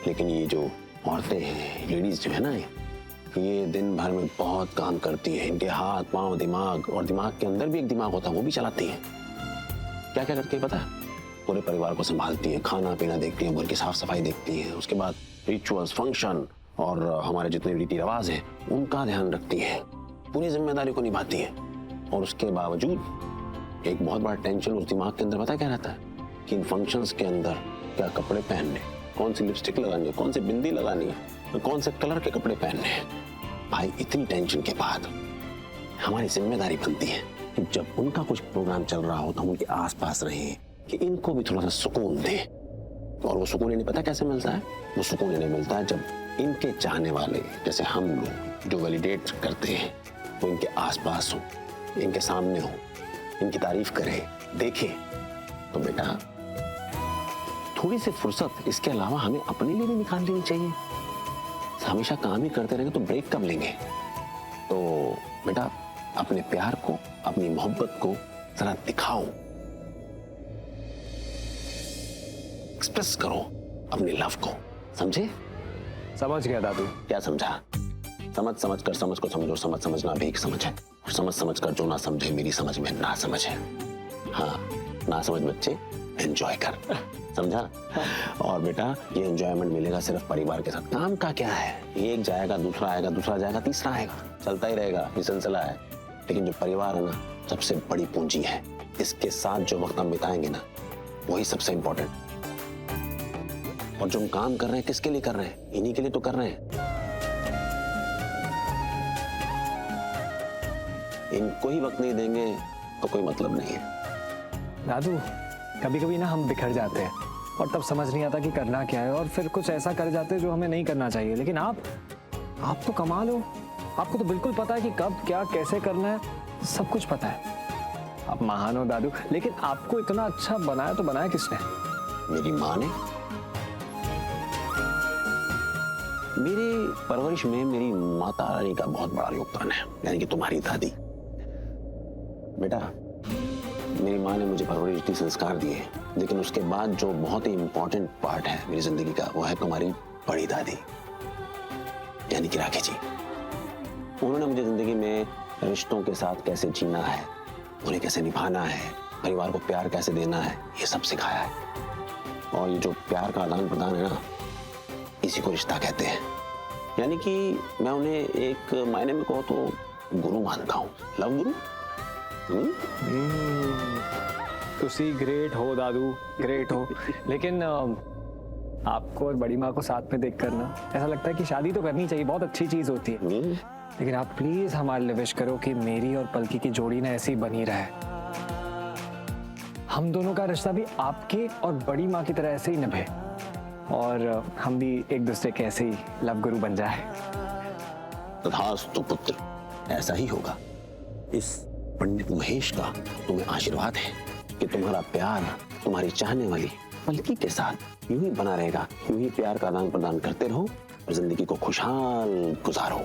लेकिन ये जो औरतें हैं, लेडीज जो है ना, ये दिन भर में बहुत काम करती है। इनके हाथ पांव दिमाग, और दिमाग के अंदर भी एक दिमाग होता है, वो भी चलाती है। क्या क्या करती है पता है? पूरे परिवार को संभालती है, खाना पीना देखती है, घर की साफ सफाई देखती है, उसके बाद रिचुअल्स, फंक्शन और हमारे जितने रीति रिवाज हैं उनका ध्यान रखती है, पूरी जिम्मेदारी को निभाती है। और उसके बावजूद एक बहुत बड़ा टेंशन उस दिमाग के अंदर पता क्या रहता है कि इन फंक्शंस के अंदर क्या कपड़े पहनने, कौन सी लिपस्टिक लगानी है, कौन सी बिंदी लगानी है, कौन से कलर के कपड़े पहनने हैं। भाई इतनी टेंशन के बाद हमारी जिम्मेदारी बनती है कि जब उनका कुछ प्रोग्राम चल रहा हो तो हम उनके आसपास रहें, कि इनको भी थोड़ा सा सुकून दें। और वो सुकून इन्हें पता कैसे मिलता है? वो सुकून इन्हें मिलता है जब इनके चाहने वाले, जैसे हम लोग जो वैलिडेट करते हैं, वो इनके आसपास हो, इनके सामने हो, इनकी तारीफ करें, देखें। तो बेटा थोड़ी सी फुर्सत इसके अलावा हमें अपने लिए भी निकाल लेनी चाहिए। हमेशा काम ही करते रहेंगे तो ब्रेक कब लेंगे? तो बेटा अपने प्यार को, अपनी मोहब्बत को जरा दिखाओ, एक्सप्रेस करो अपने लव को। समझे? समझ गया दादू। क्या समझा? समझ समझ कर समझ को समझो, समझ समझना भी एक समझ है। और समझ समझ कर जो ना समझे मेरी समझ में ना समझ है। हाँ, ना समझ बच्चे एंजॉय कर, समझा? और बेटा ये एंजॉयमेंट मिलेगा सिर्फ परिवार के साथ। काम का क्या है, एक जाएगा दूसरा आएगा, दूसरा जाएगा तीसरा आएगा, चलता ही रहेगा, ये सिलसिला है। लेकिन जो परिवार है ना, सबसे बड़ी पूंजी है। इसके साथ जो वक्त हम बिताएंगे ना, वही सबसे इंपॉर्टेंट। और जो हम काम कर रहे हैं किसके लिए कर रहे हैं? इन्हीं के लिए तो कर रहे हैं। इनको ही वक्त नहीं देंगे तो कोई मतलब नहीं है। दादू कभी कभी ना हम बिखर जाते हैं और तब समझ नहीं आता कि करना क्या है, और फिर कुछ ऐसा कर जाते हैं जो हमें नहीं करना चाहिए। लेकिन आप तो कमाल हो, आपको तो बिल्कुल पता है कि कब क्या कैसे करना है, सब कुछ पता है। आप महान हो दादू। लेकिन आपको इतना अच्छा बनाया तो बनाया किसने? मेरी माँ ने। मेरी परवरिश में मेरी माता रानी का बहुत बड़ा योगदान है, यानी कि तुम्हारी दादी। बेटा मेरी माँ ने मुझे परवरिश दी, संस्कार दिए, लेकिन उसके बाद जो बहुत ही इंपॉर्टेंट पार्ट है मेरी जिंदगी का, वो है तुम्हारी बड़ी दादी, यानी कि राखी जी। उन्होंने मुझे जिंदगी में रिश्तों के साथ कैसे जीना है, उन्हें कैसे निभाना है, परिवार को प्यार कैसे देना है, ये सब सिखाया है। और ये जो प्यार का आदान प्रदान है ना, इसी को रिश्ता कहते हैं। यानी कि मैं उन्हें एक मायने में कहूँ तो गुरु मानता हूँ, लव गुरु। तुसी ग्रेट हो दादू, ग्रेट हो। लेकिन आपको और बड़ी माँ को साथ में देखकर ना ऐसा लगता है कि शादी तो करनी चाहिए, बहुत अच्छी चीज होती है। लेकिन आप प्लीज हमारे लिए विश करो कि मेरी और पलकी की जोड़ी ना ऐसी बनी रहे। हम दोनों का रिश्ता भी आपके और बड़ी माँ की तरह ऐसे ही निभे, और हम भी एक दूसरे के ऐसे ही लव गुरु बन जाए। तथास्तु पुत्र, ऐसा ही होगा। इस पंडित महेश का तुम्हें आशीर्वाद है कि तुम्हारा प्यार तुम्हारी चाहने वाली पलकी के साथ यूं ही बना रहेगा। यूं ही प्यार का आदान प्रदान करते रहो और जिंदगी को खुशहाल गुजारो।